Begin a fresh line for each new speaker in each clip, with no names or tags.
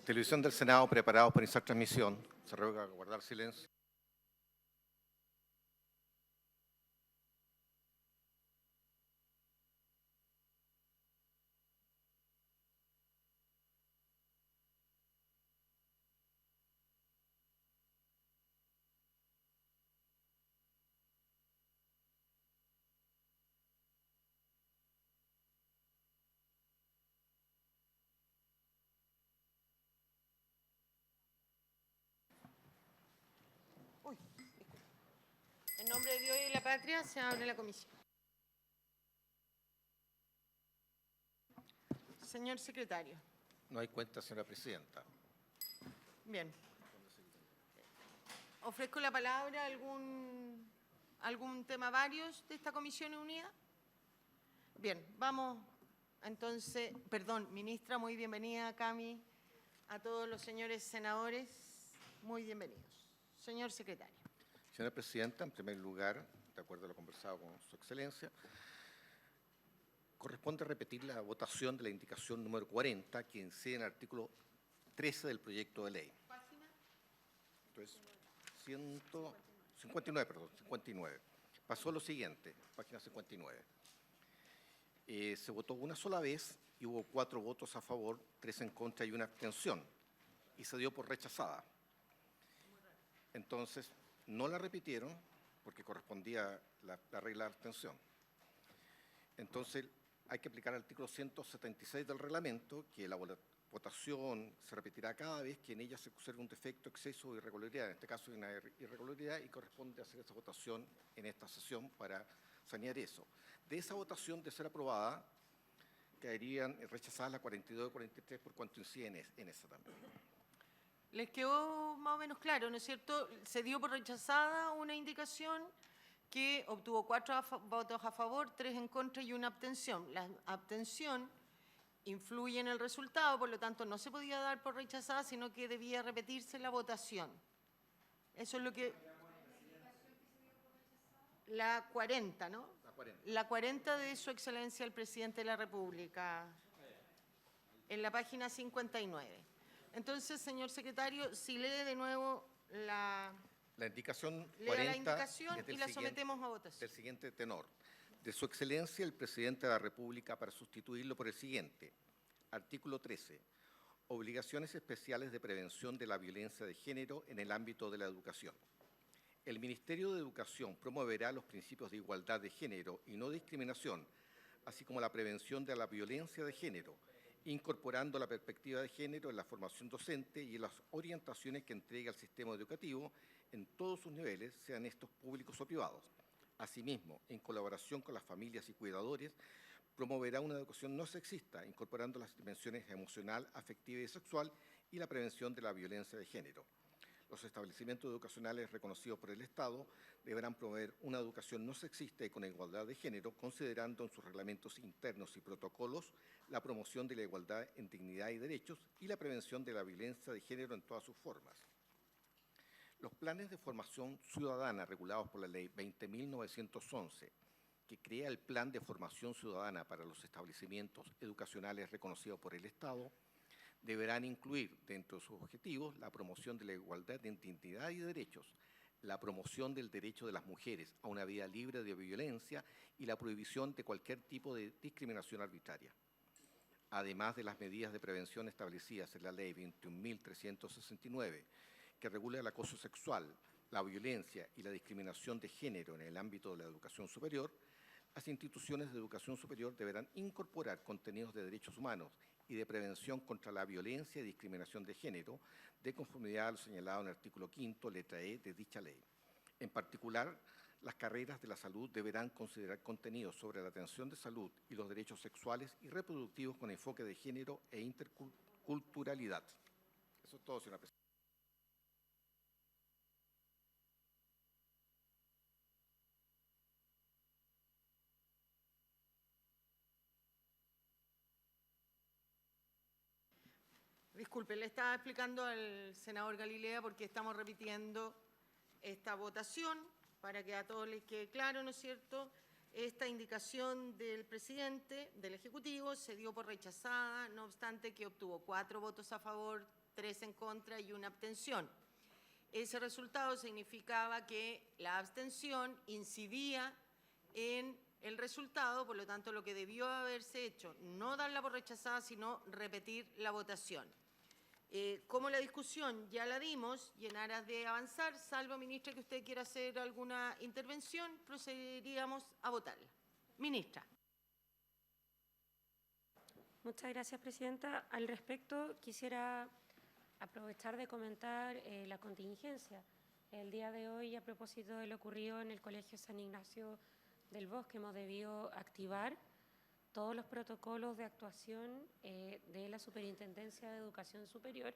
Televisión del Senado, preparados para iniciar transmisión. Se ruega guardar silencio.
En nombre de Dios y de la patria, se abre la comisión. Señor secretario.
No hay cuenta, señora presidenta.
Bien. Ofrezco la palabra a algún tema varios de esta comisión unida. Bien, vamos entonces, perdón, ministra, muy bienvenida, Cami, a todos los señores senadores, muy bienvenidos. Señor secretario.
Señora presidenta, en primer lugar, de acuerdo a lo conversado con su excelencia, corresponde repetir la votación de la indicación número 40 que incide en el artículo 13 del proyecto de ley.
¿Página?
Entonces, 59. Pasó lo siguiente, página 59. Se votó una sola vez y hubo 4 votos a favor, 3 en contra y 1 abstención, y se dio por rechazada. Entonces, no la repitieron porque correspondía la regla de abstención. Entonces, hay que aplicar el artículo 176 del reglamento, que la votación se repetirá cada vez que en ella se observe un defecto, exceso o irregularidad. En este caso hay una irregularidad y corresponde hacer esa votación en esta sesión para sanear eso. De esa votación, de ser aprobada, caerían rechazadas las 42 y 43 por cuanto inciden en esa también.
Les quedó más o menos claro, ¿no es cierto? Se dio por rechazada una indicación que obtuvo 4 votos a favor, 3 en contra y 1 abstención. La abstención influye en el resultado, por lo tanto no se podía dar por rechazada, sino que debía repetirse la votación. Eso es lo que... La 40, ¿no?
La 40.
La 40 de Su Excelencia el Presidente de la República, en la página 59. Entonces, señor secretario, si lee de nuevo la
indicación 40
lea la indicación y la sometemos a votación.
Del siguiente tenor. De Su Excelencia el Presidente de la República para sustituirlo por el siguiente. Artículo 13. Obligaciones especiales de prevención de la violencia de género en el ámbito de la educación. El Ministerio de Educación promoverá los principios de igualdad de género y no discriminación, así como la prevención de la violencia de género, incorporando la perspectiva de género en la formación docente y en las orientaciones que entrega el sistema educativo en todos sus niveles, sean estos públicos o privados. Asimismo, en colaboración con las familias y cuidadores, promoverá una educación no sexista, incorporando las dimensiones emocional, afectiva y sexual y la prevención de la violencia de género. Los establecimientos educacionales reconocidos por el Estado deberán promover una educación no sexista y con igualdad de género, considerando en sus reglamentos internos y protocolos la promoción de la igualdad en dignidad y derechos y la prevención de la violencia de género en todas sus formas. Los planes de formación ciudadana regulados por la Ley 20.911, que crea el Plan de Formación Ciudadana para los establecimientos educacionales reconocidos por el Estado, deberán incluir dentro de sus objetivos la promoción de la igualdad en dignidad y derechos, la promoción del derecho de las mujeres a una vida libre de violencia y la prohibición de cualquier tipo de discriminación arbitraria. Además de las medidas de prevención establecidas en la Ley 21.369, que regula el acoso sexual, la violencia y la discriminación de género en el ámbito de la educación superior, las instituciones de educación superior deberán incorporar contenidos de derechos humanos y de prevención contra la violencia y discriminación de género, de conformidad a lo señalado en el artículo 5, letra E de dicha ley. En particular, las carreras de la salud deberán considerar contenidos sobre la atención de salud y los derechos sexuales y reproductivos con enfoque de género e interculturalidad. Eso es todo, señora presidenta.
Disculpe, le estaba explicando al senador Galilea porque estamos repitiendo esta votación para que a todos les quede claro, ¿no es cierto? esta indicación del presidente del Ejecutivo se dio por rechazada, no obstante que obtuvo 4 votos a favor, 3 en contra y 1 abstención. Ese resultado significaba que la abstención incidía en el resultado, por lo tanto, lo que debió haberse hecho, no darla por rechazada, sino repetir la votación. Como la discusión ya la dimos y en aras de avanzar, salvo, ministra, que usted quiera hacer alguna intervención, procederíamos a votarla. Ministra.
Muchas gracias, presidenta. Al respecto, quisiera aprovechar de comentar la contingencia. El día de hoy, a propósito de lo ocurrido en el Colegio San Ignacio del Bosque, hemos debido activar todos los protocolos de actuación de la Superintendencia de Educación Superior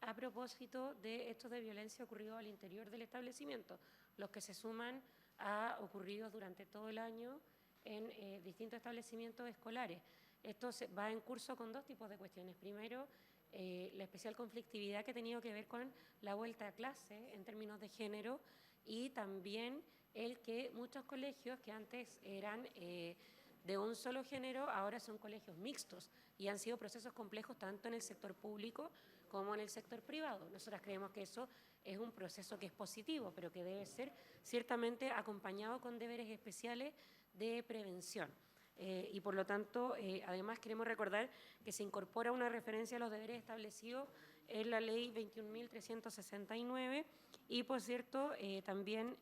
a propósito de hechos de violencia ocurridos al interior del establecimiento, los que se suman a ocurridos durante todo el año en distintos establecimientos escolares. Esto va en curso con 2 tipos de cuestiones. Primero, la especial conflictividad que ha tenido que ver con la vuelta a clase en términos de género y también el que muchos colegios que antes eran de un solo género, ahora son colegios mixtos y han sido procesos complejos tanto en el sector público como en el sector privado. Nosotras creemos que eso es un proceso que es positivo, pero que debe ser ciertamente acompañado con deberes especiales de prevención. Y por lo tanto, además queremos recordar que se incorpora una referencia a los deberes establecidos en la Ley 21.369 y, por cierto, también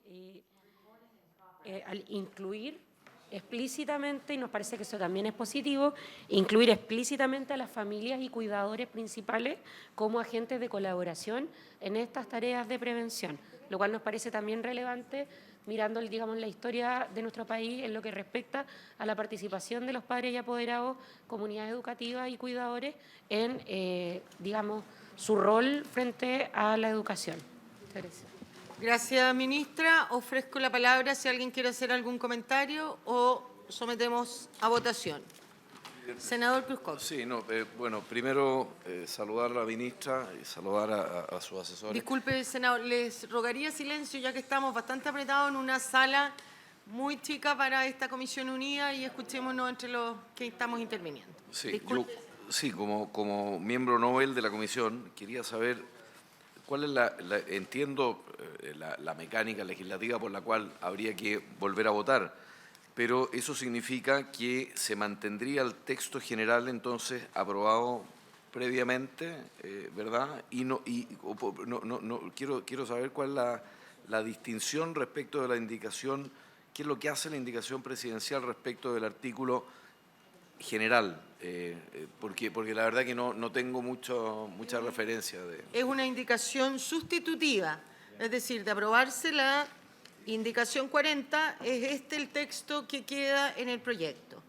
al incluir explícitamente, y nos parece que eso también es positivo, incluir explícitamente a las familias y cuidadores principales como agentes de colaboración en estas tareas de prevención, lo cual nos parece también relevante mirando, digamos, la historia de nuestro país en lo que respecta a la participación de los padres y apoderados, comunidades educativas y cuidadores en, digamos, su rol frente a la educación. Muchas gracias.
Gracias, ministra. Ofrezco la palabra si alguien quiere hacer algún comentario o sometemos a votación. Senador Cruzcoque.
Sí, bueno, primero saludar a la ministra y saludar a su asesor.
Disculpe, senador, les rogaría silencio ya que estamos bastante apretados en una sala muy chica para esta comisión unida y escuchémonos entre los que estamos interviniendo.
Sí, como miembro Nobel de la comisión, quería saber cuál es entiendo la mecánica legislativa por la cual habría que volver a votar, pero eso significa que se mantendría el texto general entonces aprobado previamente, ¿verdad? Quiero saber cuál es la distinción respecto de la indicación, qué es lo que hace la indicación presidencial respecto del artículo general, porque la verdad que no tengo mucha referencia.
Es una indicación sustitutiva, es decir, de aprobarse la indicación 40, es el texto que queda en el proyecto.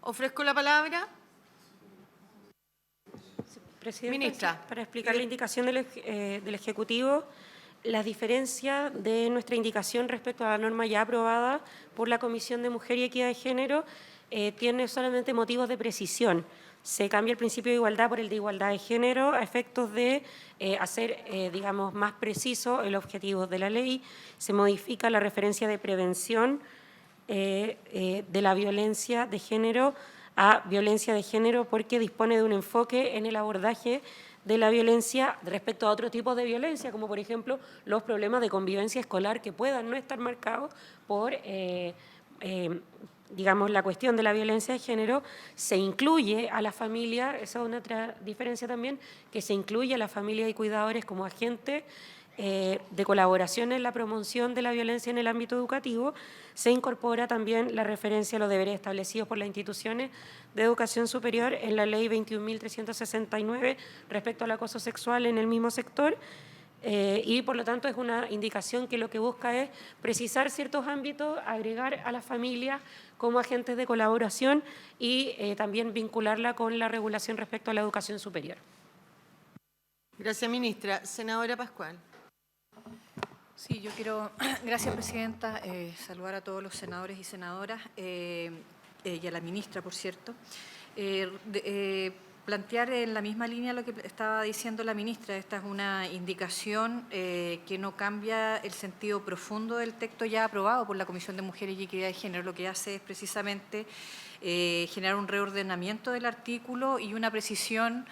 Ofrezco la palabra.
Presidenta,
ministra.
Para explicar la indicación del Ejecutivo, la diferencia de nuestra indicación respecto a la norma ya aprobada por la Comisión de Mujer y Equidad de Género tiene solamente motivos de precisión. Se cambia el principio de igualdad por el de igualdad de género a efectos de hacer, digamos, más preciso el objetivo de la ley. Se modifica la referencia de prevención de la violencia de género a violencia de género porque dispone de un enfoque en el abordaje de la violencia respecto a otro tipo de violencia, como por ejemplo los problemas de convivencia escolar que puedan no estar marcados por digamos, la cuestión de la violencia de género. Se incluye a la familia, esa es una otra diferencia también, que se incluye a la familia y cuidadores como agentes de colaboración en la promoción de la violencia en el ámbito educativo. Se incorpora también la referencia a los deberes establecidos por las instituciones de educación superior en la Ley 21.369 respecto al acoso sexual en el mismo sector. Y por lo tanto es una indicación que lo que busca es precisar ciertos ámbitos, agregar a las familias como agentes de colaboración y también vincularla con la regulación respecto a la educación superior.
Gracias, ministra. Senadora Pascual.
Sí, yo quiero, gracias, presidenta, saludar a todos los senadores y senadoras y a la ministra, por cierto. plantear en la misma línea lo que estaba diciendo la ministra. Esta es una indicación que no cambia el sentido profundo del texto ya aprobado por la Comisión de Mujeres y Equidad de Género. Lo que hace es precisamente generar un reordenamiento del artículo y una precisión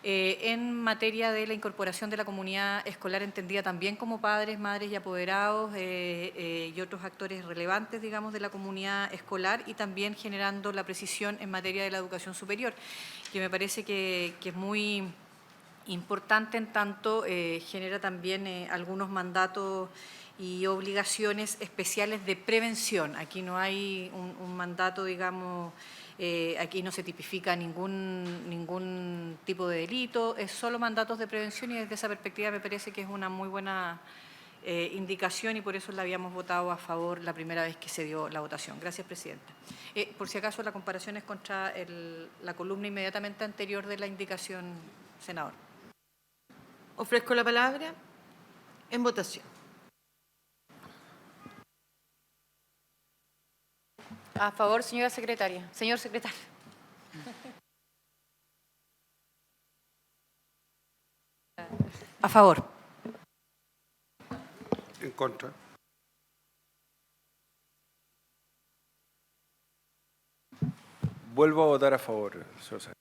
en materia de la incorporación de la comunidad escolar, entendida también como padres, madres y apoderados y otros actores relevantes, digamos, de la comunidad escolar, y también generando la precisión en materia de la educación superior, que me parece que es muy importante, en tanto genera también algunos mandatos y obligaciones especiales de prevención. Aquí no hay un mandato, digamos, aquí no se tipifica ningún tipo de delito, es solo mandatos de prevención, y desde esa perspectiva me parece que es una muy buena indicación, y por eso la habíamos votado a favor la primera vez que se dio la votación. Gracias, Presidenta. Por si acaso, la comparación es contra la columna inmediatamente anterior de la indicación, senador.
Ofrezco la palabra en votación.
A favor, señora secretaria. Señor secretario.
A favor.
En contra. Vuelvo a votar a favor, señor secretario.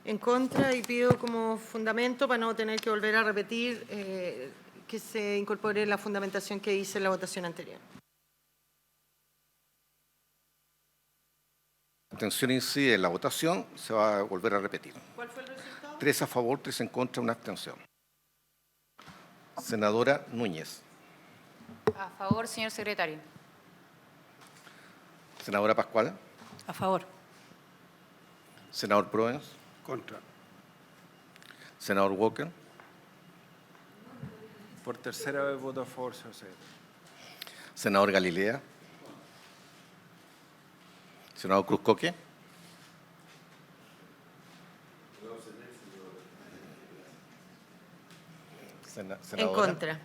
En contra, y pido como fundamento, para no tener que volver a repetir, que se incorpore la fundamentación que hice en la votación anterior.
La abstención incide en la votación, se va a volver a repetir.
¿Cuál fue el resultado?
3 a favor, 3 en contra, una abstención. Senadora Núñez.
A favor, señor secretario.
Senadora Pascual.
A favor.
Senador Proens.
Contra.
Senador Walker.
Por tercera vez voto a favor, señor secretario.
Senador Galilea. Senador Cruzcoque.
En
Senadora.
contra.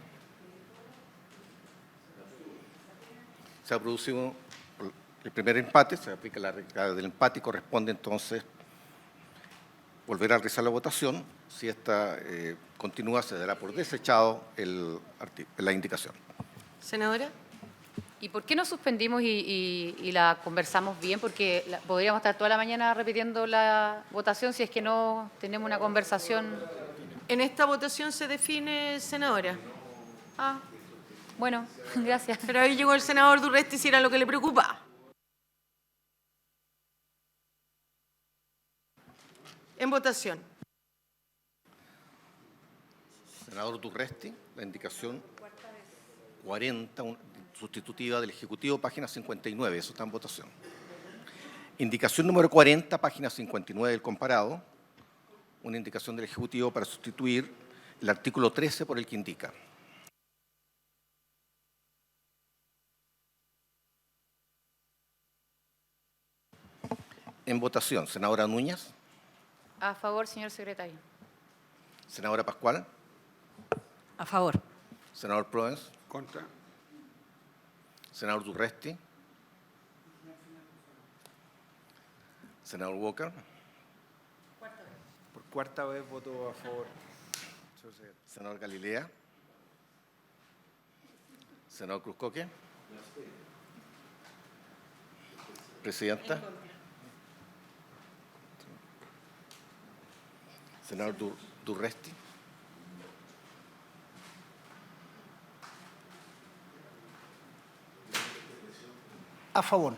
Se ha producido el primer empate, se aplica la regla del empate y corresponde entonces volver a realizar la votación. Si esta continúa, se dará por desechado la indicación.
Senadora.
¿Y por qué no suspendimos y la conversamos bien? Porque podríamos estar toda la mañana repitiendo la votación si es que no tenemos una conversación.
En esta votación se define, senadora.
Ah, bueno, gracias.
Pero ahí llegó el senador Durresti, si era lo que le preocupa. En votación.
Senador Durresti, la indicación 40, sustitutiva del Ejecutivo, página 59, eso está en votación. Indicación número 40, página 59 del comparado, una indicación del Ejecutivo para sustituir el artículo 13 por el que indica. En votación, senadora Núñez.
A favor, señor secretario.
Senadora Pascual.
A favor.
Senador Proens.
Contra.
Senador Durresti. Senador Walker.
Por cuarta vez voto a favor, señor secretario.
Senador Galilea. Senador Cruzcoque. Presidenta. Senador Durresti.
A favor.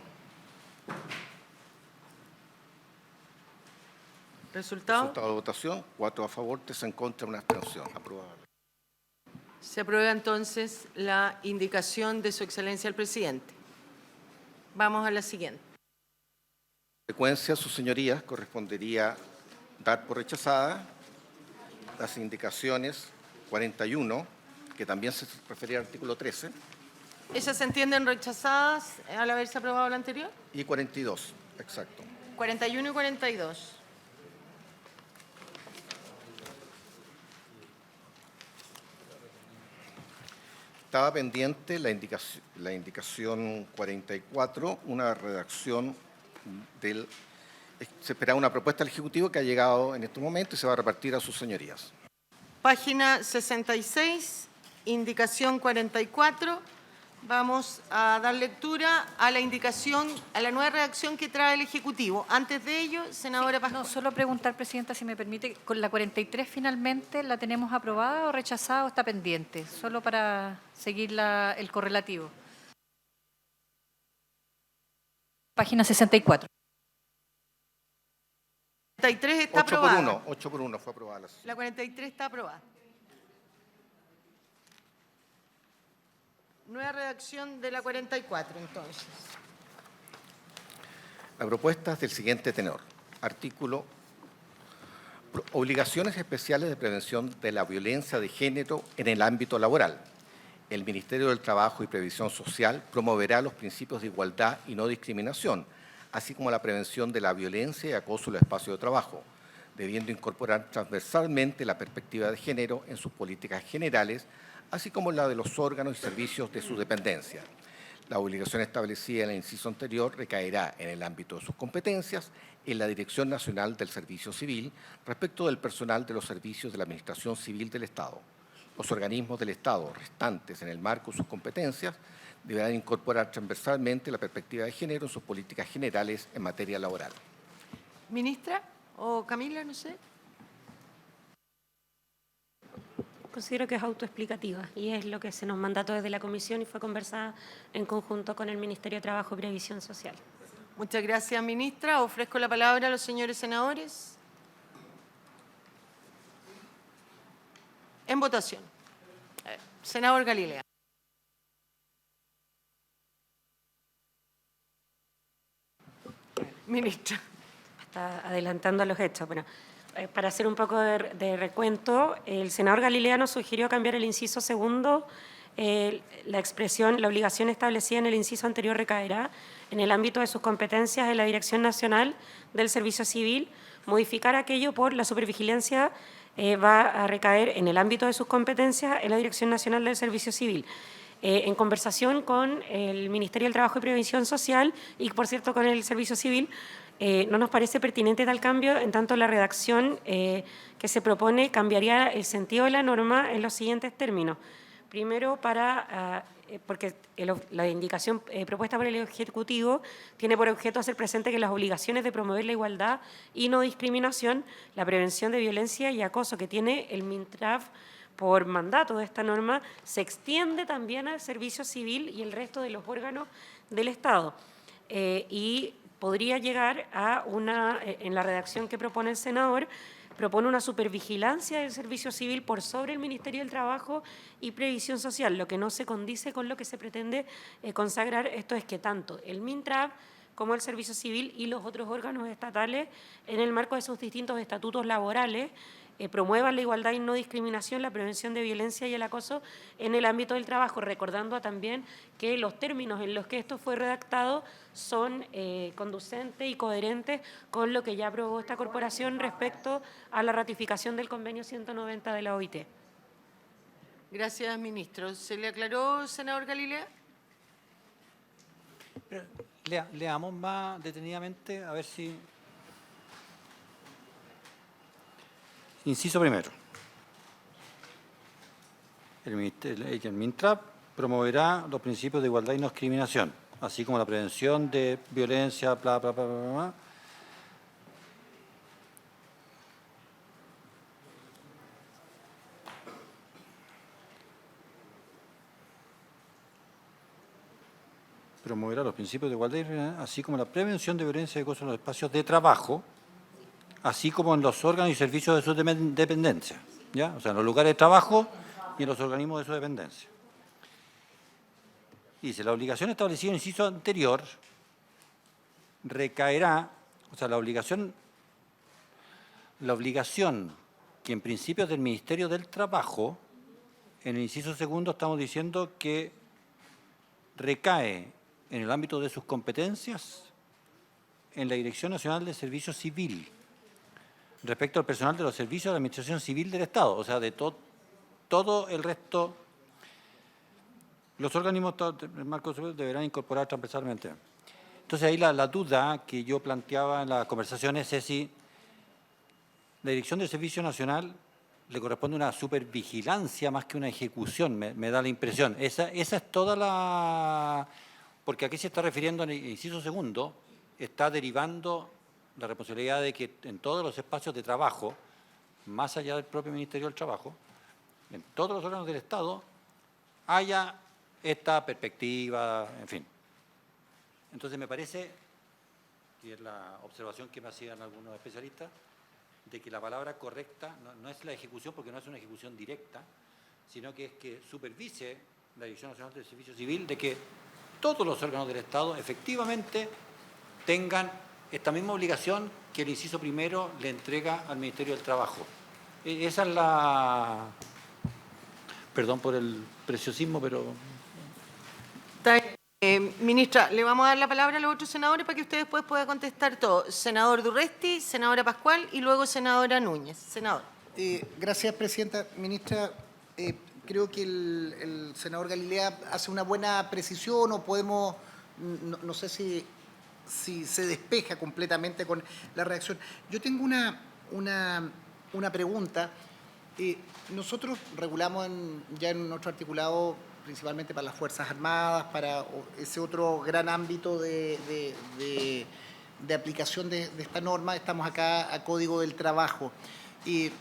¿Resultado?
Resultado de votación, 4 a favor, 3 en contra, una abstención. Aprobado.
Se aprueba entonces la indicación de Su Excelencia el Presidente. Vamos a la siguiente.
En consecuencia, sus señorías, correspondería dar por rechazada las indicaciones 41, que también se refería al artículo 13,
¿Esas se entienden rechazadas al haberse aprobado la anterior?
y 42, exacto.
41 y 42.
Estaba pendiente la indicación 44, una redacción del... Se esperaba una propuesta del Ejecutivo que ha llegado en este momento y se va a repartir a sus señorías.
Página 66, indicación 44. Vamos a dar lectura a la indicación, a la nueva redacción que trae el Ejecutivo. Antes de ello, senadora Pascual.
No, solo preguntar, Presidenta, si me permite, ¿con la 43 finalmente la tenemos aprobada o rechazada o está pendiente? Solo para seguir el correlativo. Página 64.
43 está
8 por
aprobada.
1, 8 por 1 fue aprobada la sesión.
La 43 está aprobada. Nueva redacción de la 44, entonces.
La propuesta es del siguiente tenor. Artículo. Obligaciones especiales de prevención de la violencia de género en el ámbito laboral. El Ministerio del Trabajo y Previsión Social promoverá los principios de igualdad y no discriminación, así como la prevención de la violencia y acoso en los espacios de trabajo, debiendo incorporar transversalmente la perspectiva de género en sus políticas generales, así como la de los órganos y servicios de su dependencia. La obligación establecida en el inciso anterior recaerá en el ámbito de sus competencias en la Dirección Nacional del Servicio Civil respecto del personal de los servicios de la Administración Civil del Estado. Los organismos del Estado restantes en el marco de sus competencias deberán incorporar transversalmente la perspectiva de género en sus políticas generales en materia laboral.
Ministra o Camila, no sé.
Considero que es autoexplicativa y es lo que se nos mandató desde la comisión y fue conversada en conjunto con el Ministerio de Trabajo y Previsión Social.
Muchas gracias, ministra. Ofrezco la palabra a los señores senadores. En votación. Senador Galilea. Ministra.
Está adelantando los hechos. Bueno, para hacer un poco de recuento, el senador Galilea nos sugirió cambiar el inciso segundo. La expresión, la obligación establecida en el inciso anterior recaerá en el ámbito de sus competencias de la Dirección Nacional del Servicio Civil. Modificar aquello por la supervigilancia va a recaer en el ámbito de sus competencias en la Dirección Nacional del Servicio Civil. En conversación con el Ministerio del Trabajo y Previsión Social y, por cierto, con el Servicio Civil, no nos parece pertinente tal cambio, en tanto la redacción que se propone cambiaría el sentido de la norma en los siguientes términos. Primero, porque la indicación propuesta por el Ejecutivo tiene por objeto hacer presente que las obligaciones de promover la igualdad y no discriminación, la prevención de violencia y acoso que tiene el MINTRAF por mandato de esta norma, se extiende también al Servicio Civil y el resto de los órganos del Estado. Y podría llegar a en la redacción que propone el senador, propone una supervigilancia del Servicio Civil por sobre el Ministerio del Trabajo y Previsión Social, lo que no se condice con lo que se pretende consagrar. Esto es que tanto el MINTRAF como el Servicio Civil y los otros órganos estatales, en el marco de sus distintos estatutos laborales, promuevan la igualdad y no discriminación, la prevención de violencia y el acoso en el ámbito del trabajo, recordando también que los términos en los que esto fue redactado son conducentes y coherentes con lo que ya aprobó esta corporación respecto a la ratificación del convenio 190 de la OIT.
Gracias, ministro. ¿Se le aclaró, senador Galilea?
Leamos más detenidamente a ver si... Inciso primero. El MINTRAF promoverá los principios de igualdad y no discriminación, así como la prevención de violencia, bla, bla, bla, bla, bla. Promoverá los principios de igualdad y discriminación, así como la prevención de violencia y acoso en los espacios de trabajo, así como en los órganos y servicios de su dependencia, ¿ya? O sea, en los lugares de trabajo y en los organismos de su dependencia. Dice, la obligación establecida en el inciso anterior recaerá, o sea, la obligación que en principio es del Ministerio del Trabajo, en el inciso segundo estamos diciendo que recae en el ámbito de sus competencias en la Dirección Nacional del Servicio Civil, respecto al personal de los servicios de la Administración Civil del Estado, o sea, de todo el resto los organismos del marco superior deberán incorporar transversalmente. Entonces ahí la duda que yo planteaba en las conversaciones es si la Dirección del Servicio Nacional le corresponde una supervigilancia más que una ejecución, me da la impresión. Esa es toda la... Porque aquí se está refiriendo en el inciso segundo, está derivando la responsabilidad de que en todos los espacios de trabajo, más allá del propio Ministerio del Trabajo, en todos los órganos del Estado, haya esta perspectiva, en fin. Entonces me parece, y es la observación que me hacían algunos especialistas, de que la palabra correcta no es la ejecución, porque no es una ejecución directa, sino que es que supervise la Dirección Nacional del Servicio Civil de que todos los órganos del Estado efectivamente tengan esta misma obligación que el inciso primero le entrega al Ministerio del Trabajo. Esa es la... Perdón por el preciosismo, pero...
Ministra, le vamos a dar la palabra a los otros senadores para que usted después pueda contestar todo. Senador Durresti, senadora Pascual y luego senadora Núñez. Senador.
Gracias, presidenta. Ministra, creo que el senador Galilea hace una buena precisión o podemos, no sé si se despeja completamente con la reacción. Yo tengo una pregunta. Nosotros regulamos ya en nuestro articulado principalmente para las Fuerzas Armadas, para ese otro gran ámbito de aplicación de esta norma. Estamos acá a Código del Trabajo. Y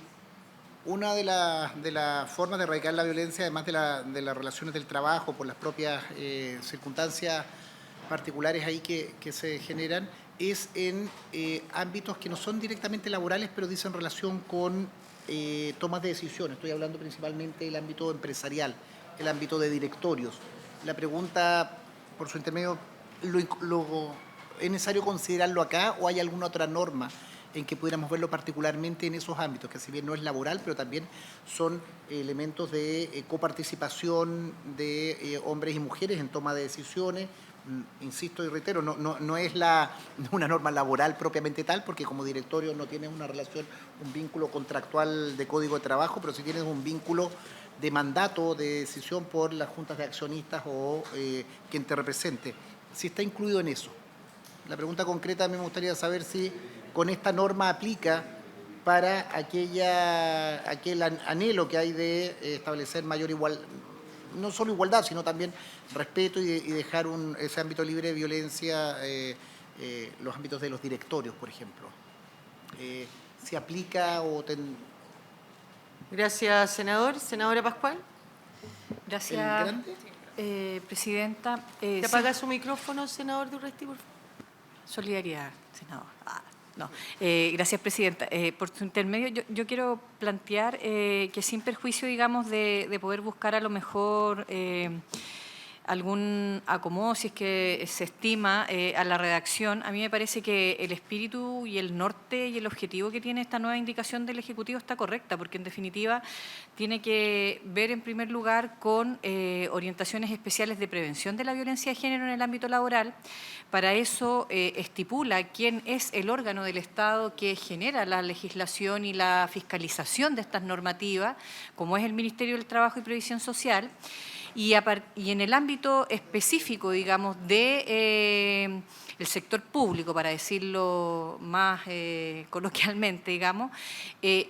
una de las formas de erradicar la violencia, además de las relaciones del trabajo, por las propias circunstancias particulares ahí que se generan, es en ámbitos que no son directamente laborales, pero dicen relación con tomas de decisiones. Estoy hablando principalmente del ámbito empresarial, el ámbito de directorios. La pregunta, por su intermedio, ¿es necesario considerarlo acá o hay alguna otra norma en que pudiéramos verlo particularmente en esos ámbitos, que si bien no es laboral, pero también son elementos de coparticipación de hombres y mujeres en toma de decisiones? Insisto y reitero, no es una norma laboral propiamente tal, porque como directorio no tienes una relación, un vínculo contractual de código de trabajo, pero sí tienes un vínculo de mandato, de decisión por las juntas de accionistas o quien te represente. Si está incluido en eso. La pregunta concreta me gustaría saber si con esta norma aplica para aquel anhelo que hay de establecer mayor igualdad, no solo igualdad, sino también respeto y dejar ese ámbito libre de violencia, los ámbitos de los directorios, por ejemplo. ¿Se aplica o...
Gracias, senador. Senadora Pascual.
Gracias, presidenta.
¿Te apaga su micrófono, senador Durresti, por favor?
Solidaridad, senador. No. Gracias, presidenta. Por su intermedio, yo quiero plantear que sin perjuicio, digamos, de poder buscar a lo mejor algún acomodo, si es que se estima, a la redacción, a mí me parece que el espíritu y el norte y el objetivo que tiene esta nueva indicación del Ejecutivo está correcta, porque en definitiva tiene que ver en primer lugar con orientaciones especiales de prevención de la violencia de género en el ámbito laboral. Para eso estipula quién es el órgano del Estado que genera la legislación y la fiscalización de estas normativas, como es el Ministerio del Trabajo y Previsión Social. Y en el ámbito específico, digamos, de el sector público, para decirlo más coloquialmente, digamos,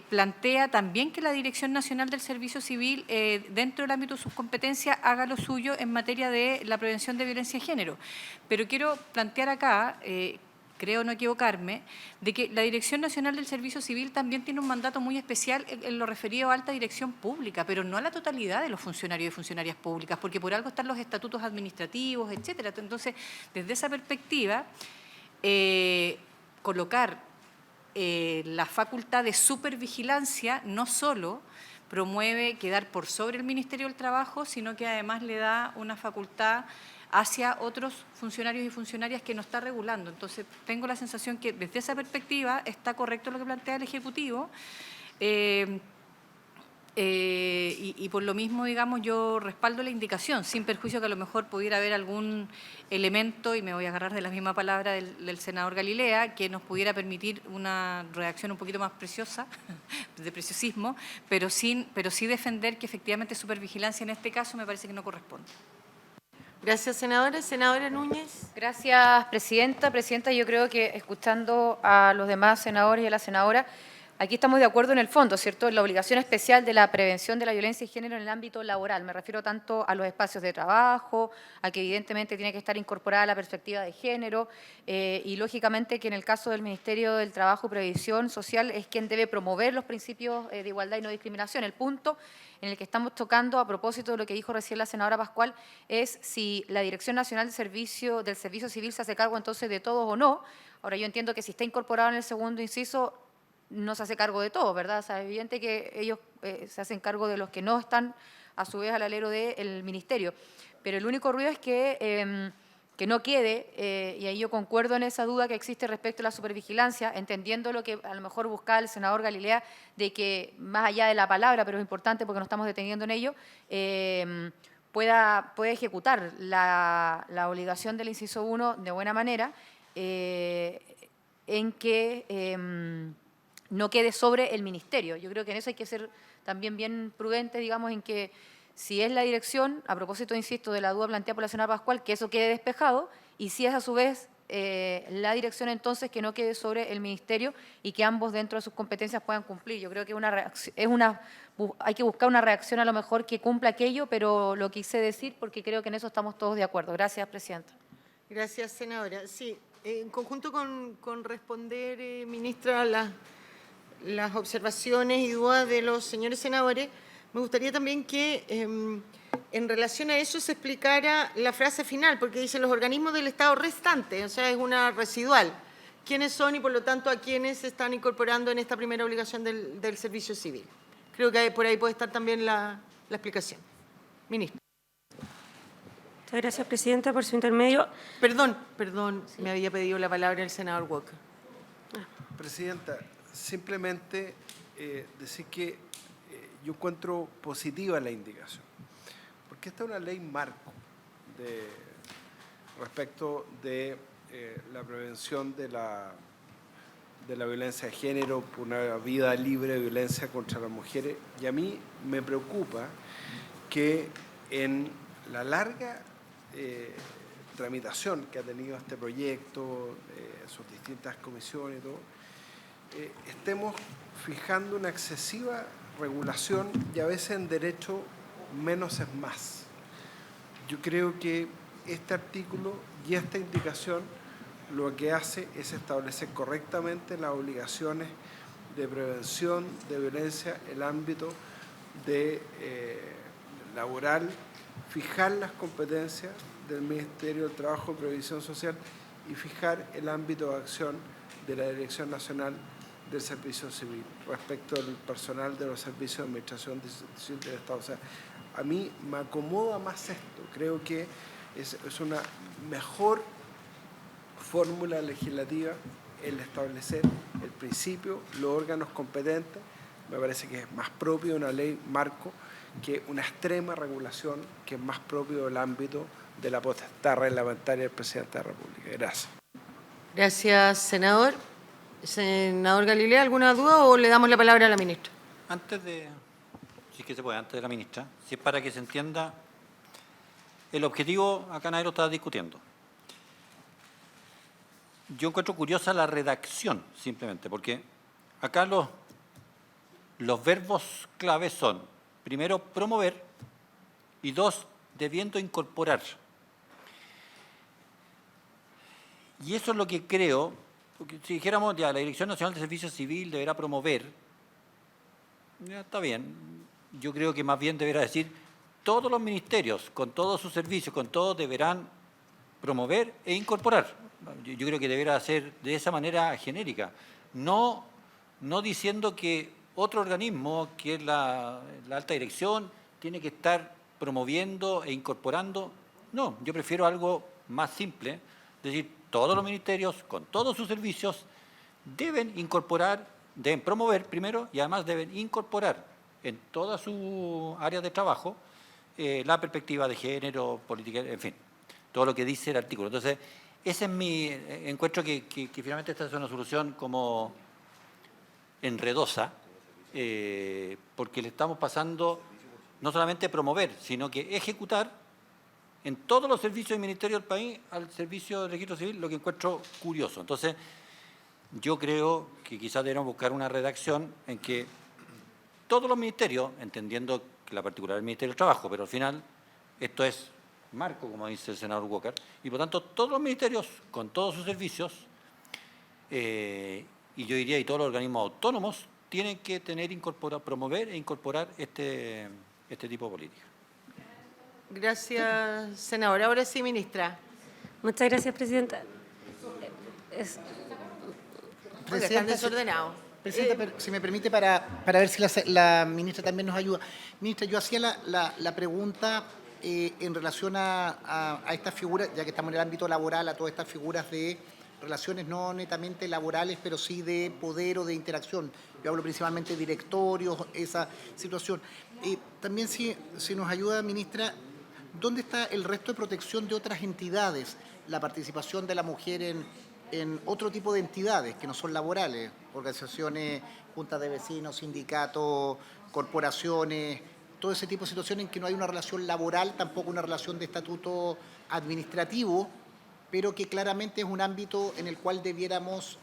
plantea también que la Dirección Nacional del Servicio Civil, dentro del ámbito de sus competencias, haga lo suyo en materia de la prevención de violencia de género. Pero quiero plantear acá, creo no equivocarme, de que la Dirección Nacional del Servicio Civil también tiene un mandato muy especial en lo referido a alta dirección pública, pero no a la totalidad de los funcionarios y funcionarias públicas, porque por algo están los estatutos administrativos, etcétera. Entonces, desde esa perspectiva, colocar la facultad de supervigilancia no solo promueve quedar por sobre el Ministerio del Trabajo, sino que además le da una facultad hacia otros funcionarios y funcionarias que no está regulando. Entonces, tengo la sensación que desde esa perspectiva está correcto lo que plantea el Ejecutivo y por lo mismo, digamos, yo respaldo la indicación, sin perjuicio que a lo mejor pudiera haber algún elemento, y me voy a agarrar de la misma palabra del senador Galilea, que nos pudiera permitir una redacción un poquito más preciosa, de preciosismo, pero sí defender que efectivamente supervigilancia en este caso me parece que no corresponde.
Gracias, senadora. Senadora Núñez.
Gracias, presidenta. Presidenta, yo creo que escuchando a los demás senadores y a la senadora, aquí estamos de acuerdo en el fondo, ¿cierto? En la obligación especial de la prevención de la violencia de género en el ámbito laboral. Me refiero tanto a los espacios de trabajo, a que evidentemente tiene que estar incorporada la perspectiva de género y lógicamente que en el caso del Ministerio del Trabajo y Previsión Social es quien debe promover los principios de igualdad y no discriminación. El punto en el que estamos tocando, a propósito de lo que dijo recién la senadora Pascual, es si la Dirección Nacional del Servicio Civil se hace cargo entonces de todos o no. Ahora, yo entiendo que si está incorporado en el segundo inciso, no se hace cargo de todo, ¿verdad? O sea, es evidente que ellos se hacen cargo de los que no están, a su vez, al alero del Ministerio. Pero el único ruido es que no quede, y ahí yo concuerdo en esa duda que existe respecto a la supervigilancia, entendiendo lo que a lo mejor buscaba el senador Galilea, de que más allá de la palabra, pero es importante porque no estamos deteniendo en ello, pueda ejecutar la obligación del inciso 1 de buena manera, en que no quede sobre el Ministerio. Yo creo que en eso hay que ser también bien prudente, digamos, en que si es la dirección, a propósito, insisto, de la duda planteada por la senadora Pascual, que eso quede despejado, y si es a su vez la dirección, entonces, que no quede sobre el Ministerio y que ambos dentro de sus competencias puedan cumplir. Yo creo que hay que buscar una reacción a lo mejor que cumpla aquello, pero lo quise decir porque creo que en eso estamos todos de acuerdo. Gracias, presidenta.
Gracias, senadora. Sí, en conjunto con responder, ministra, las observaciones y dudas de los señores senadores, me gustaría también que en relación a eso se explicara la frase final, porque dice los organismos del Estado restantes, o sea, es una residual. ¿Quiénes son y, por lo tanto, a quiénes se están incorporando en esta primera obligación del servicio civil? Creo que por ahí puede estar también la explicación. Ministro.
Muchas gracias, presidenta, por su intermedio.
Perdón, me había pedido la palabra el senador Walker.
Presidenta, simplemente decir que yo encuentro positiva la indicación, porque esta es una ley marco respecto de la prevención de la violencia de género, por una vida libre de violencia contra las mujeres, y a mí me preocupa que en la larga tramitación que ha tenido este proyecto, sus distintas comisiones y todo, estemos fijando una excesiva regulación y a veces en derecho menos es más. Yo creo que este artículo y esta indicación lo que hace es establecer correctamente las obligaciones de prevención de violencia en el ámbito laboral, fijar las competencias del Ministerio del Trabajo y Previsión Social y fijar el ámbito de acción de la Dirección Nacional del Servicio Civil respecto al personal de los servicios de administración del Estado. O sea, a mí me acomoda más esto. Creo que es una mejor fórmula legislativa el establecer el principio, los órganos competentes. Me parece que es más propio de una ley marco que una extrema regulación que es más propio del ámbito de la potestad reglamentaria del presidente de la República. Gracias.
Gracias, senador. Senador Galilea, ¿alguna duda o le damos la palabra a la ministra?
Antes de la ministra, si es para que se entienda, el objetivo acá nadie lo está discutiendo. Yo encuentro curiosa la redacción, simplemente, porque acá los verbos claves son, primero, promover, y dos, debiendo incorporar. Y eso es lo que creo, porque si dijéramos ya la Dirección Nacional de Servicio Civil deberá promover, ya está bien. Yo creo que más bien deberá decir todos los ministerios, con todos sus servicios, con todos deberán promover e incorporar. Yo creo que deberá ser de esa manera genérica, no diciendo que otro organismo, que es la alta dirección, tiene que estar promoviendo e incorporando. No, yo prefiero algo más simple, es decir, todos los ministerios, con todos sus servicios, deben incorporar, deben promover primero y además deben incorporar en todas sus áreas de trabajo la perspectiva de género, política, en fin, todo lo que dice el artículo. Entonces, ese es mi encuentro que finalmente esta es una solución como enredosa, porque le estamos pasando no solamente promover, sino que ejecutar en todos los servicios del Ministerio del país al servicio de registro civil, lo que encuentro curioso. Entonces, yo creo que quizás deberíamos buscar una redacción en que todos los ministerios, entendiendo que la particular del Ministerio del Trabajo, pero al final esto es marco, como dice el senador Walker, y por tanto todos los ministerios, con todos sus servicios, y yo diría, y todos los organismos autónomos, tienen que promover e incorporar este tipo de política.
Gracias, senadora. Ahora sí, ministra.
Muchas gracias, presidenta.
Oiga, están
Presidenta,
desordenados.
Presidenta, pero si me permite, para ver si la ministra también nos ayuda. Ministra, yo hacía la pregunta en relación a estas figuras, ya que estamos en el ámbito laboral, a todas estas figuras de relaciones no netamente laborales, pero sí de poder o de interacción. Yo hablo principalmente de directorios, esa situación. También si nos ayuda, ministra, ¿dónde está el resto de protección de otras entidades? La participación de la mujer en otro tipo de entidades que no son laborales, organizaciones, juntas de vecinos, sindicatos, corporaciones, todo ese tipo de situaciones en que no hay una relación laboral, tampoco una relación de estatuto administrativo, pero que claramente es un ámbito en el cual debiéramos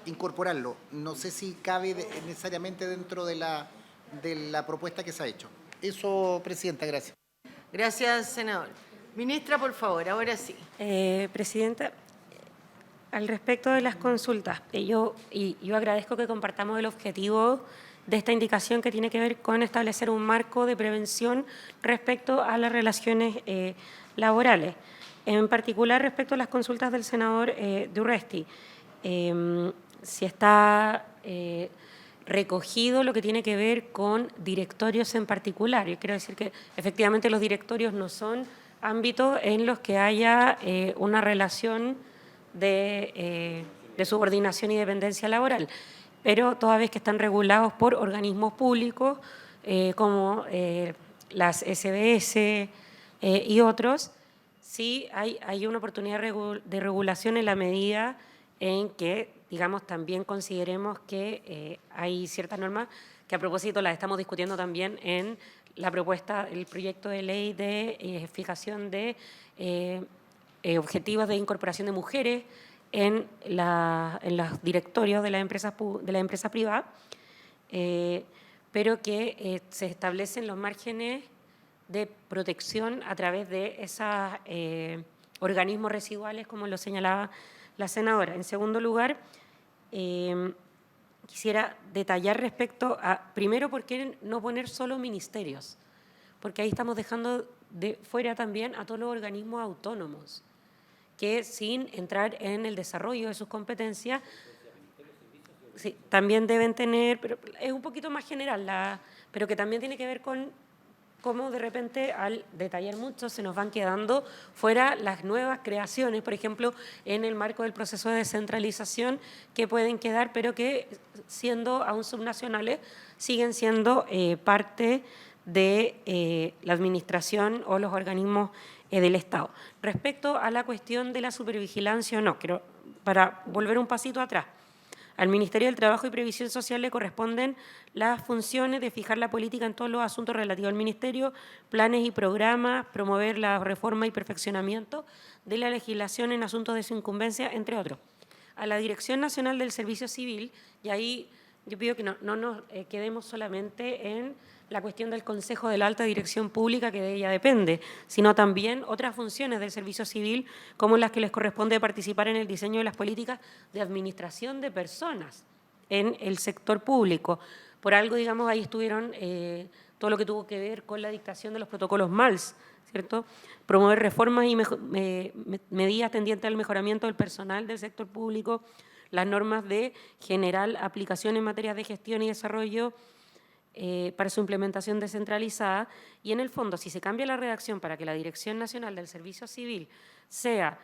incorporarlo. No sé si cabe necesariamente dentro de la propuesta que se ha hecho. Eso, Presidenta, gracias.
Gracias, senador. Ministra, por favor, ahora sí.
Presidenta, al respecto de las consultas, yo agradezco que compartamos el objetivo de esta indicación que tiene que ver con establecer un marco de prevención respecto a las relaciones laborales. En particular, respecto a las consultas del senador Durresti, si está recogido lo que tiene que ver con directorios en particular. Yo quiero decir que efectivamente los directorios no son ámbitos en los que haya una relación de subordinación y dependencia laboral, pero toda vez que están regulados por organismos públicos como las SBS y otros, sí hay una oportunidad de regulación en la medida en que, digamos, también consideremos que hay ciertas normas que a propósito las estamos discutiendo también en la propuesta, el proyecto de ley de fijación de objetivos de incorporación de mujeres en los directorios de la empresa privada, pero que se establecen los márgenes de protección a través de esos organismos residuales, como lo señalaba la senadora. En segundo lugar, quisiera detallar respecto a, primero, ¿por qué no poner solo ministerios? Porque ahí estamos dejando de fuera también a todos los organismos autónomos, que sin entrar en el desarrollo de sus competencias, sí, también deben tener, pero es un poquito más general, pero que también tiene que ver con cómo de repente al detallar mucho se nos van quedando fuera las nuevas creaciones, por ejemplo, en el marco del proceso de descentralización que pueden quedar, pero que siendo aún subnacionales siguen siendo parte de la administración o los organismos del Estado. Respecto a la cuestión de la supervigilancia o no, para volver un pasito atrás, al Ministerio del Trabajo y Previsión Social le corresponden las funciones de fijar la política en todos los asuntos relativos al Ministerio, planes y programas, promover la reforma y perfeccionamiento de la legislación en asuntos de su incumbencia, entre otros. A la Dirección Nacional del Servicio Civil, y ahí yo pido que no nos quedemos solamente en la cuestión del Consejo de la Alta Dirección Pública, que de ella depende, sino también otras funciones del servicio civil, como las que les corresponde participar en el diseño de las políticas de administración de personas en el sector público. Por algo, digamos, ahí estuvieron todo lo que tuvo que ver con la dictación de los protocolos MALS, ¿cierto? Promover reformas y medidas tendientes al mejoramiento del personal del sector público, las normas de general aplicación en materia de gestión y desarrollo para su implementación descentralizada, y en el fondo, si se cambia la redacción para que la Dirección Nacional del Servicio Civil sea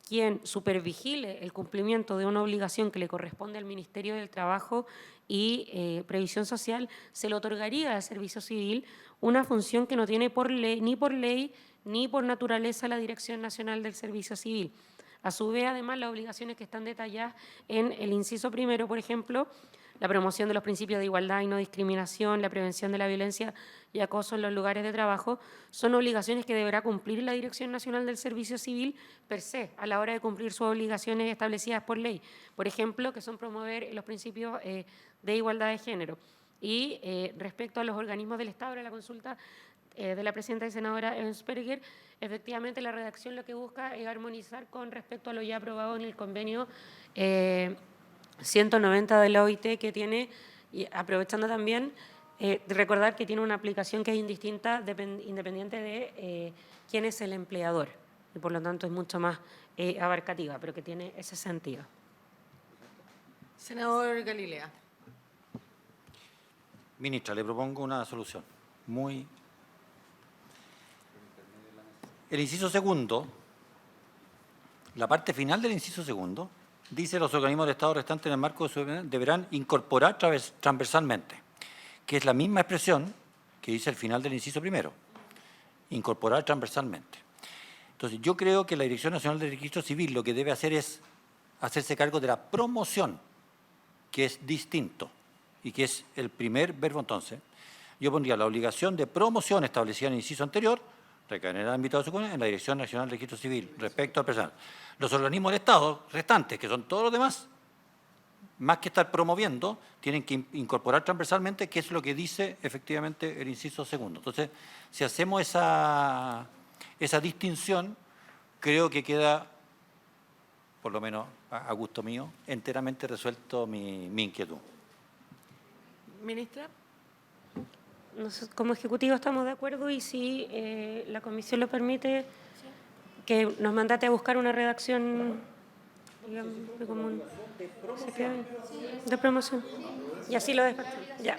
quien supervigile el cumplimiento de una obligación que le corresponde al Ministerio del Trabajo y Previsión Social, se le otorgaría al Servicio Civil una función que no tiene ni por ley ni por naturaleza la Dirección Nacional del Servicio Civil. A su vez, además, las obligaciones que están detalladas en el inciso primero, por ejemplo, la promoción de los principios de igualdad y no discriminación, la prevención de la violencia y acoso en los lugares de trabajo, son obligaciones que deberá cumplir la Dirección Nacional del Servicio Civil per se, a la hora de cumplir sus obligaciones establecidas por ley. Por ejemplo, que son promover los principios de igualdad de género. Y respecto a los organismos del Estado, a la consulta de la presidenta y senadora Ensperger, efectivamente la redacción lo que busca es armonizar con respecto a lo ya aprobado en el convenio 190 de la OIT, que tiene, y aprovechando también, recordar que tiene una aplicación que es indistinta, independiente de quién es el empleador, y por lo tanto es mucho más abarcativa, pero que tiene ese sentido.
Senador Galilea.
Ministra, le propongo una solución muy... El inciso segundo, la parte final del inciso segundo, dice los organismos de Estado restantes en el marco de su deberán incorporar transversalmente, que es la misma expresión que dice el final del inciso primero, incorporar transversalmente. Entonces, yo creo que la Dirección Nacional del Registro Civil lo que debe hacer es hacerse cargo de la promoción, que es distinto y que es el primer verbo. Entonces, yo pondría la obligación de promoción establecida en el inciso anterior, recae en el ámbito de su en la Dirección Nacional del Registro Civil respecto al personal. Los organismos del Estado restantes, que son todos los demás, más que estar promoviendo, tienen que incorporar transversalmente, que es lo que dice efectivamente el inciso segundo. Entonces, si hacemos esa distinción, creo que queda, por lo menos a gusto mío, enteramente resuelto mi inquietud.
Ministra.
Nosotros, como Ejecutivo, estamos de acuerdo, y si la Comisión lo permite, que nos mandate a buscar una redacción, digamos, de promoción. Y así lo despachamos. Ya.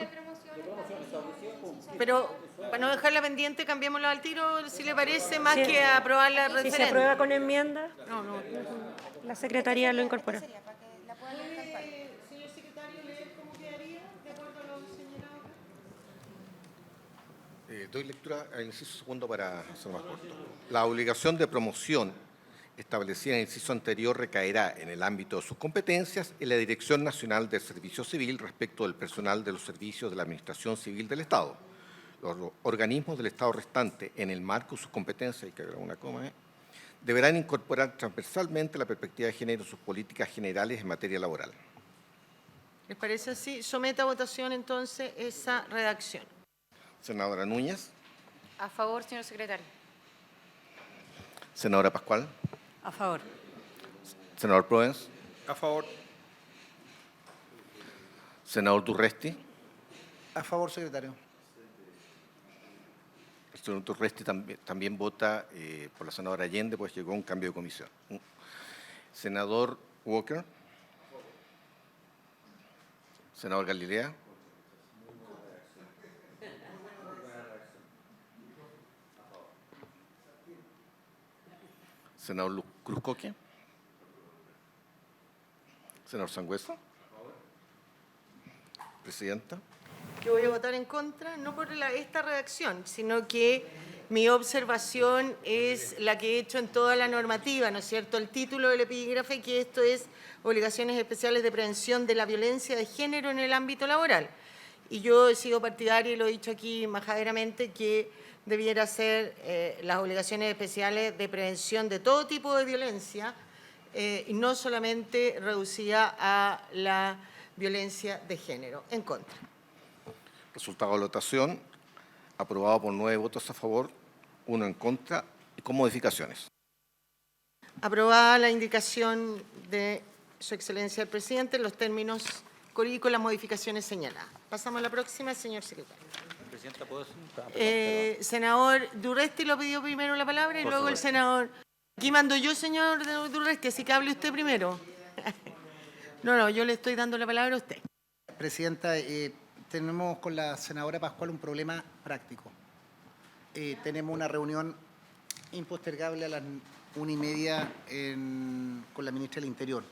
Pero para no dejarla pendiente, cambiémoslo al tiro, si le parece, más
Sí.
que aprobarla
Si
referente.
se aprueba con enmienda,
No.
la Secretaría lo incorpora.
Señor secretario, ¿leer cómo quedaría de acuerdo a lo señalado acá?
Doy lectura al inciso segundo para ser más corto. La obligación de promoción establecida en el inciso anterior recaerá en el ámbito de sus competencias en la Dirección Nacional del Servicio Civil respecto del personal de los servicios de la Administración Civil del Estado. Los organismos del Estado restante, en el marco de sus competencias, hay que agregar una coma, deberán incorporar transversalmente la perspectiva de género en sus políticas generales en materia laboral.
¿Les parece así? Someta a votación entonces esa redacción.
Senadora Núñez.
A favor, señor secretario.
Senadora Pascual.
A favor.
Senador Proens.
A favor.
Senador Durresti.
A favor, secretario.
El señor Durresti también vota por la senadora Allende, pues llegó un cambio de comisión. Senador Walker. Senador Galilea. Senador Cruzcoque. Senador Sangüesa. Presidenta.
Que voy a votar en contra, no por esta redacción, sino que mi observación es la que he hecho en toda la normativa, ¿no es cierto? El título del epígrafe, que esto es obligaciones especiales de prevención de la violencia de género en el ámbito laboral. Y yo he sido partidaria, y lo he dicho aquí majaderamente, que debiera ser las obligaciones especiales de prevención de todo tipo de violencia, y no solamente reducida a la violencia de género. En contra.
Resultado de la votación, aprobado por 9 votos a favor, 1 en contra y con modificaciones.
Aprobada la indicación de Su Excelencia el Presidente en los términos y con las modificaciones señaladas. Pasamos a la próxima, señor secretario.
Presidenta, ¿puedo?
Senador Durresti lo pidió primero la palabra y
Por
luego
favor.
el senador... Aquí mando yo, señor Durresti, así que hable usted primero. No, yo le estoy dando la palabra a usted.
Presidenta, tenemos con la senadora Pascual un problema práctico. Tenemos una reunión impostergable a las 1:30 con la ministra del Interior.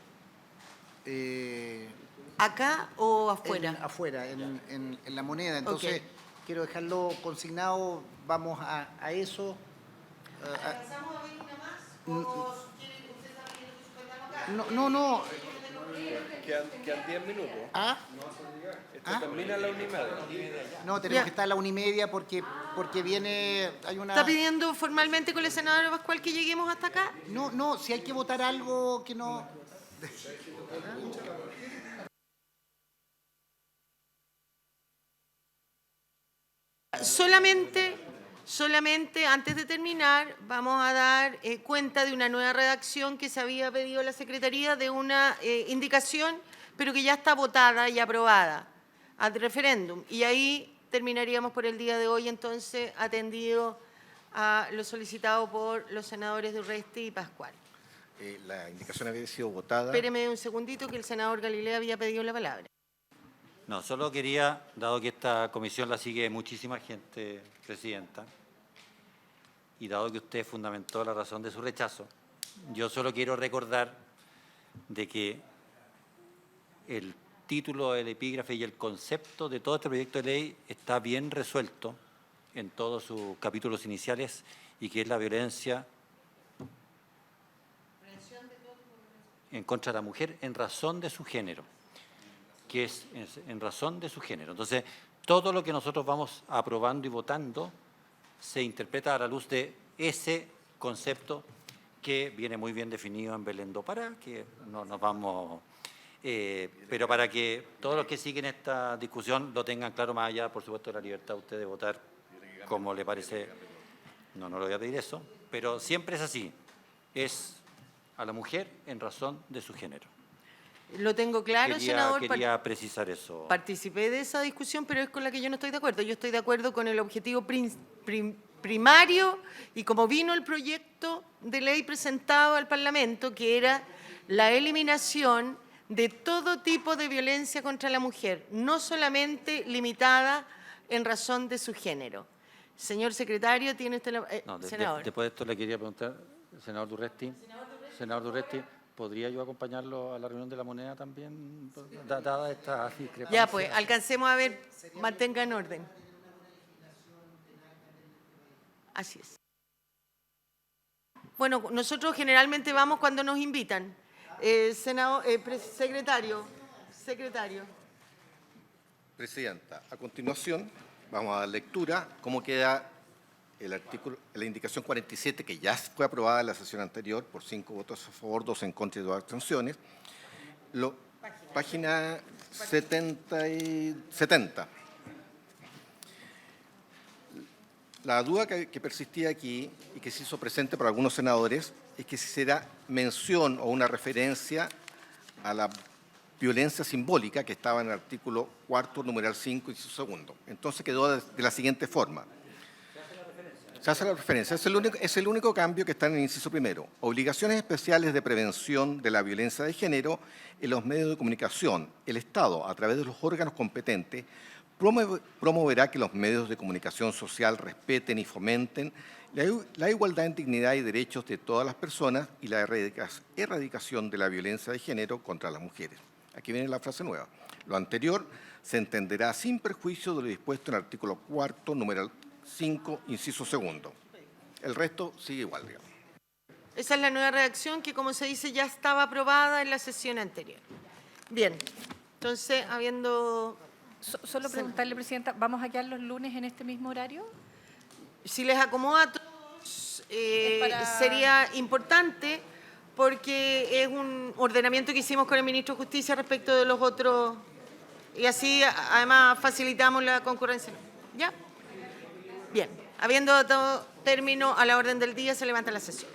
¿Acá o afuera?
Afuera, en La Moneda. Entonces,
Ok.
quiero dejarlo consignado. Vamos a eso.
¿Alcanzamos a ver una más? ¿O quiere usted también que suspendamos acá?
No.
Quedan 10 minutos.
¿Ah?
Esto termina a la 1:30.
No, tenemos que estar a la 1:30 porque viene, hay una...
¿Está pidiendo formalmente con la senadora Pascual que lleguemos hasta acá?
No, si hay que votar algo que no...
Solamente antes de terminar vamos a dar cuenta de una nueva redacción que se había pedido a la Secretaría de una indicación, pero que ya está votada y aprobada al referéndum. Y ahí terminaríamos por el día de hoy, entonces, atendido a lo solicitado por los senadores de Urresti y Pascual.
La indicación había sido votada.
Espéreme un segundito que el senador Galilea había pedido la palabra.
No, solo quería, dado que esta comisión la sigue muchísima gente, Presidenta, y dado que usted fundamentó la razón de su rechazo, yo solo quiero recordar de que el título, el epígrafe y el concepto de todo este proyecto de ley está bien resuelto en todos sus capítulos iniciales y que es la violencia en contra de la mujer en razón de su género, que es en razón de su género. Entonces, todo lo que nosotros vamos aprobando y votando se interpreta a la luz de ese concepto que viene muy bien definido en Belén do Pará, que no nos vamos... pero para que todos los que siguen esta discusión lo tengan claro, más allá, por supuesto, de la libertad de usted de votar como le parece. No le voy a pedir eso, pero siempre es así. Es a la mujer en razón de su género.
Lo tengo claro, senador.
Quería precisar eso.
Participé de esa discusión, pero es con la que yo no estoy de acuerdo. Yo estoy de acuerdo con el objetivo primario y como vino el proyecto de ley presentado al Parlamento, que era la eliminación de todo tipo de violencia contra la mujer, no solamente limitada en razón de su género. Señor secretario, tiene usted la... senador.
Después de esto le quería preguntar, senador Durresti. Senador Durresti, ¿podría yo acompañarlo a la reunión de la moneda también, dada esta discrepancia?
Ya, pues, alcancemos a ver, mantenga en orden. Así es. Bueno, nosotros generalmente vamos cuando nos invitan. Secretario.
Presidenta, a continuación vamos a dar lectura cómo queda el artículo, la indicación 47, que ya fue aprobada en la sesión anterior por 5 votos a favor, 2 en contra y 2 abstenciones. Página 70. La duda que persistía aquí y que se hizo presente por algunos senadores es que si se da mención o una referencia a la violencia simbólica que estaba en el artículo 4, numeral 5, inciso 2. Entonces quedó de la siguiente forma. Se hace la referencia. Es el único cambio que está en el inciso 1. Obligaciones especiales de prevención de la violencia de género en los medios de comunicación. El Estado, a través de los órganos competentes, promoverá que los medios de comunicación social respeten y fomenten la igualdad en dignidad y derechos de todas las personas y la erradicación de la violencia de género contra las mujeres. Aquí viene la frase nueva. Lo anterior se entenderá sin perjuicio de lo dispuesto en el artículo 4, numeral 5, inciso 2. El resto sigue igual, digamos.
Esa es la nueva redacción que, como se dice, ya estaba aprobada en la sesión anterior. Bien, entonces, habiendo...
Solo preguntarle, Presidenta, ¿vamos a quedar los lunes en este mismo horario?
Si les acomoda a todos, sería importante porque es un ordenamiento que hicimos con el Ministro de Justicia respecto de los otros, y así además facilitamos la concurrencia. ¿Ya? Bien, habiendo dado término a la orden del día, se levanta la sesión.